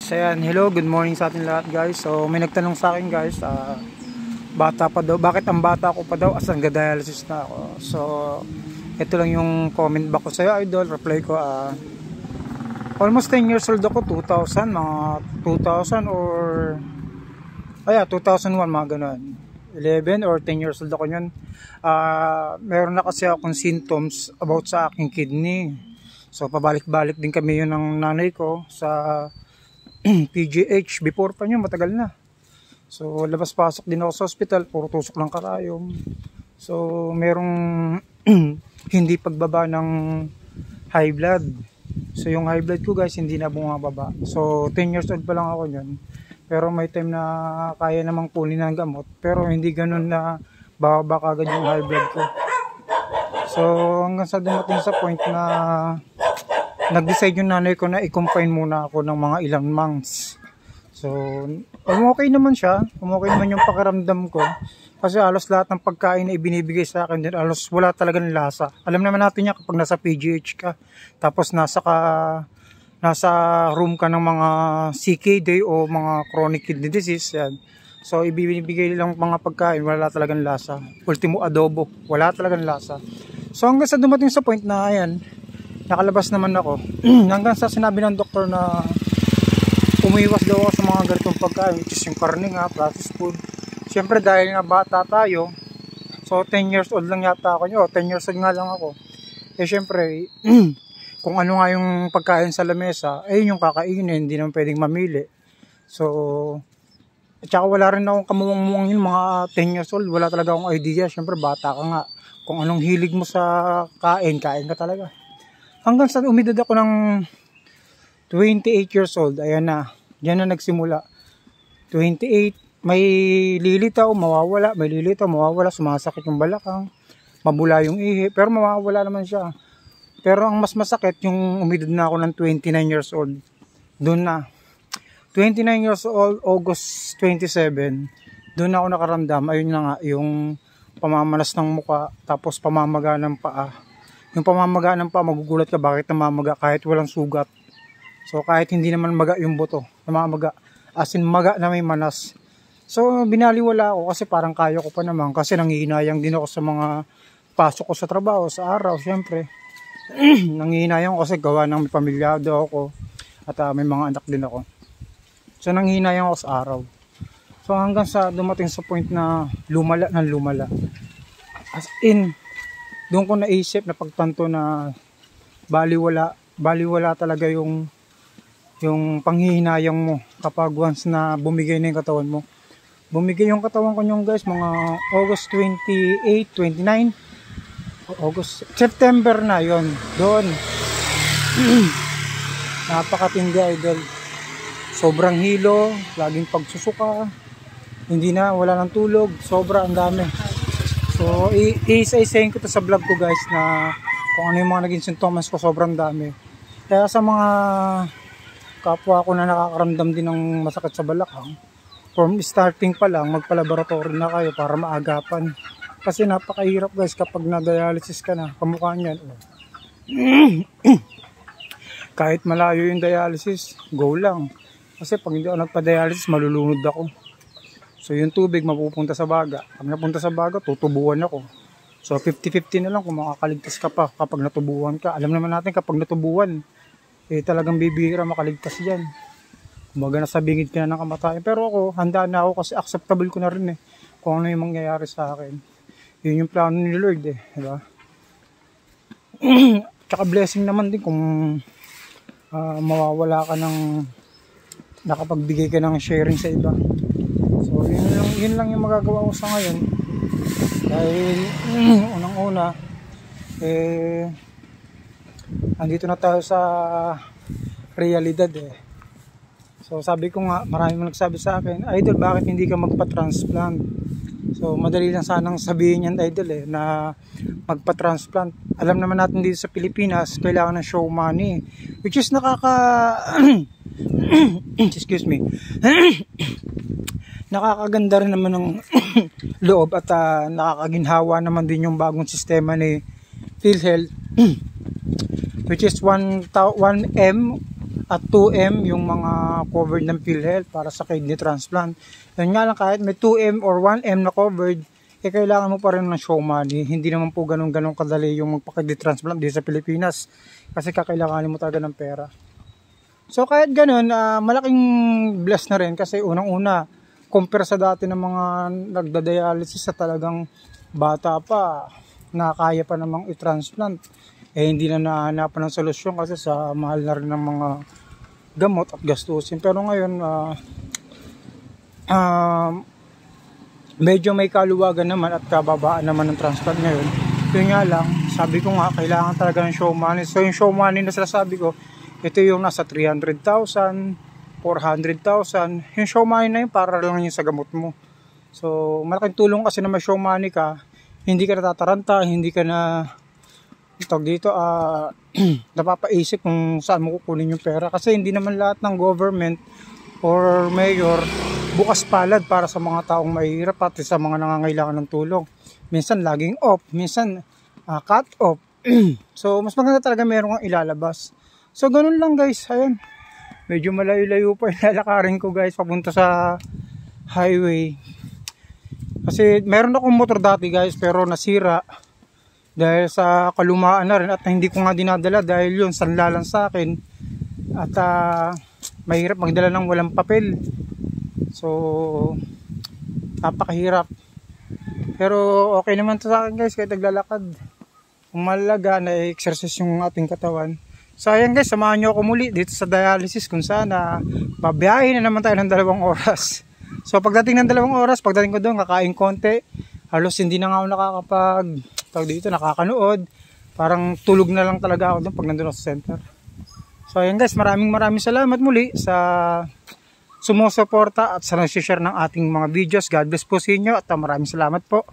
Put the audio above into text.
So yan, hello, good morning sa atin lahat guys. So may nagtanong sa akin guys, bata pa daw, bakit ang bata ko pa daw as nag-dialysis na ako. So ito lang yung comment back ko sa'yo idol, reply ko, almost 10 years old ako, 2000, mga 2000 or 2001, mga ganun, 11 or 10 years old ako yun. Meron na kasi akong symptoms about sa aking kidney. So pabalik-balik din kami yun ng nanay ko sa PGH, before pa nyo, matagal na. So labas-pasok din ako sa hospital, puro tusok ng karayom. So merong hindi pagbaba ng high blood. So yung high blood ko guys, hindi na bumababa. So 10 years old pa lang ako yun. Pero may time na kaya namang kunin ng gamot, pero hindi ganun na bababa kagad yung high blood ko. So hanggang sa dumating sa point na nag-decide yung nanay ko na i-confine muna ako ng mga ilang months. So okay naman siya, okay naman yung pakiramdam ko. Kasi halos lahat ng pagkain na ibinibigay sa akin din, halos wala talagang lasa. Alam naman natin yan kapag nasa PGH ka, tapos nasa room ka ng mga CKD o mga chronic kidney disease, yan. So ibibigay lang mga pagkain, wala talagang lasa. Ultimo adobo, wala talagang lasa. So hanggang sa dumating sa point na ayan, nakalabas naman ako. Hanggang sa sinabi ng doktor na umiwas daw ako sa mga ganitong pagkain, which is yung karne nga, processed food. Siyempre dahil nga bata tayo, so 10 years old lang yata ako nyo, 10 years old nga lang ako. Eh siyempre, kung ano nga yung pagkain sa lamesa, ayun yung kakainin, hindi naman pwedeng mamili. So, at saka wala rin akong kamuwang-muwang yun, mga 10 years old, wala talaga akong idea. Siyempre bata ka nga, kung anong hilig mo sa kain, kain ka talaga. Hanggang sa umidad ako ng 28 years old, ayan na, yan na nagsimula. 28, may lilitaw, mawawala, may lilitaw, mawawala, sumasakit yung balakang, mabula yung ihi, pero mawawala naman siya. Pero ang mas masakit, yung umidad na ako ng 29 years old, doon na. 29 years old, August 27, doon na ako nakaramdam, ayun na nga, yung pamamalas ng muka, tapos pamamaga ng paa. Yung pamamaga ng paa, magugulat ka bakit namamaga kahit walang sugat. So kahit hindi naman maga yung buto, namamaga. As in maga na may manas. So binaliwala ako kasi parang kaya ko pa naman. Kasi nangihinayang din ako sa mga pasok ko sa trabaho, sa araw syempre. Nangihinayang ako kasi gawa ng may pamilyado ako. At may mga anak din ako. So nangihinayang ako sa araw. So hanggang sa dumating sa point na lumala ng lumala. As in, doon ko naisip na pagtanto na baliwala talaga yung panghihinayang mo kapag once na bumigay na yung katawan mo. Bumigay yung katawan ko nyo guys mga August 28, 29 September na yon doon. Napakatindi idol, sobrang hilo, laging pagsusuka, hindi na, wala ng tulog, sobra ang dami. So isa-isahin ko to sa vlog ko guys na kung ano yung mga naging sintomas ko, sobrang dami. Kaya sa mga kapwa ko na nakakaramdam din ng masakit sa balakang, from starting pa lang magpa-laboratory na kayo para maagapan. Kasi napakahirap guys kapag na-dialysis ka na, kamukha niyan. Kahit malayo yung dialysis, go lang. Kasi pag hindi ako nagpa-dialysis, malulunod ako. So yung tubig mapupunta sa baga. Pag napunta sa baga, tutubuan ako. So 50-50 na lang kung makakaligtas ka pa kapag natubuan ka. Alam naman natin kapag natubuan, talagang bibihira makaligtas dyan. Kumbaga nasa bingid ka na ng kamatayan. Pero ako, handa na ako kasi acceptable ko na rin kung ano yung mangyayari sa akin. Yun yung plano ni Lord diba? Tsaka blessing naman din kung mawawala ka ng nakapagbigay ka ng sharing sa iba. So yun lang yung magagawa ko sa ngayon. Dahil unang-una andito na tayo sa realidad So sabi ko nga, marami mga nagsabi sa akin, idol bakit hindi ka magpa-transplant? So madali lang sanang sabihin yan idol na magpa-transplant. Alam naman natin dito sa Pilipinas kailangan ng show money, which is excuse me. Nakakaganda rin naman ng loob at nakakaginhawa naman din yung bagong sistema ni PhilHealth which is 1M at 2M yung mga covered ng PhilHealth para sa kidney transplant. Yun nga lang, kahit may 2M or 1M na covered, kailangan mo pa rin ng show money. Hindi naman po ganun kadali yung magpa-kidney transplant dito sa Pilipinas kasi kakailanganin mo talaga ng pera. So kahit ganun, malaking bless na rin kasi unang-una, compare sa dati ng mga nagda-dialysis sa talagang bata pa, nakakaya pa namang i-transplant, hindi na nahanapan ng solusyon kasi sa mahal na rin ng mga gamot at gastusin. Pero ngayon medyo may kaluwagan naman at kababaan naman ng transplant ngayon. Yun nga lang, sabi ko nga, kailangan talaga ng show money. So yung show money na sinasabi ko, ito yung nasa 300,000, 400,000. Yung show money na yun, para lang yun sa gamot mo. So malaking tulong kasi na may show money ka, hindi ka natataranta, hindi ka na dito napapaisip kung saan mo kukunin yung pera kasi hindi naman lahat ng government or mayor bukas palad para sa mga taong mahihirap at sa mga nangangailangan ng tulong. Minsan laging off, minsan cut off. So mas maganda talaga meron kang ilalabas. So ganun lang guys, ayun, medyo malayo-layo pa yung lalakarin ko guys papunta sa highway kasi meron akong motor dati guys pero nasira dahil sa kalumaan na rin at hindi ko nga dinadala dahil yun sanlalan sa akin at mahirap magdala ng walang papel. So napakahirap, pero okay naman to sa akin guys kahit naglalakad. Ang mahalaga na i-exercise yung ating katawan. So ayan guys, samahan nyo ako muli dito sa dialysis kung saan babiyahin na naman tayo ng 2 oras. So pagdating ng 2 oras, pagdating ko doon kakain konti, halos hindi na nga ako nakakanood, parang tulog na lang talaga ako doon pag nandun ako sa center. So ayan guys, maraming salamat muli sa sumusuporta at sa nag-share ng ating mga videos. God bless po sa inyo at maraming salamat po.